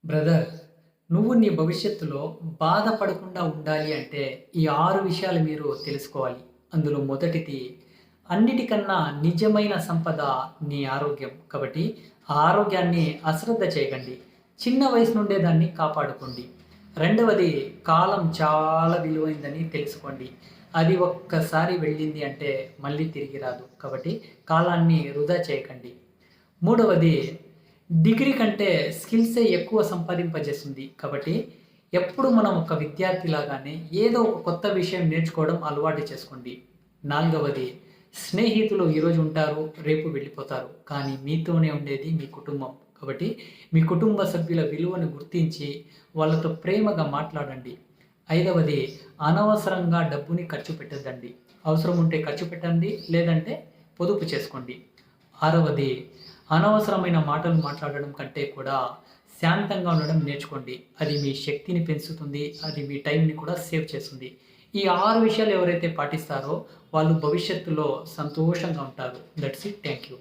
Brother, నువ్వు నీ భవిష్యత్తులో బాధపడకుండా ఉండాలి అంటే ఈ 6 విషయాలు మీరు తెలుసుకోవాలి. అందులో మొదటిది, అన్నిటికన్నా నిజమైన సంపద నీ ఆరోగ్యం. కాబట్టి ఆ ఆరోగ్యాన్ని అశ్రద్ధ చేయకండి. చిన్న వయసు నుండే దాన్ని కాపాడుకోండి. రెండవది, కాలం చాలా విలువైందని తెలుసుకోండి. అది ఒక్కసారి వెళ్ళింది అంటే మళ్ళీ తిరిగి రాదు. కాబట్టి కాలాన్ని వృధా చేయకండి. మూడవది, డిగ్రీ కంటే స్కిల్సే ఎక్కువ సంపాదింపజేస్తుంది. కాబట్టి ఎప్పుడు మనం ఒక విద్యార్థిలాగానే ఏదో ఒక కొత్త విషయం నేర్చుకోవడం అలవాటు చేసుకోండి. నాలుగవది, స్నేహితులు ఈరోజు ఉంటారు, రేపు వెళ్ళిపోతారు. కానీ మీతోనే ఉండేది మీ కుటుంబం. కాబట్టి మీ కుటుంబ సభ్యుల విలువను గుర్తించి వాళ్ళతో ప్రేమగా మాట్లాడండి. ఐదవది, అనవసరంగా డబ్బుని ఖర్చు పెట్టొద్దండి. అవసరం ఉంటే ఖర్చు పెట్టండి, లేదంటే పొదుపు చేసుకోండి. ఆరవది, అనవసరమైన మాటలు మాట్లాడడం కంటే కూడా శాంతంగా ఉండడం నేర్చుకోండి. అది మీ శక్తిని పెంచుతుంది. అది మీ టైంని కూడా సేవ్ చేస్తుంది. ఈ 6 విషయాలు ఎవరైతే పాటిస్తారో వాళ్ళు భవిష్యత్తులో సంతోషంగా ఉంటారు. That's it. Thank you.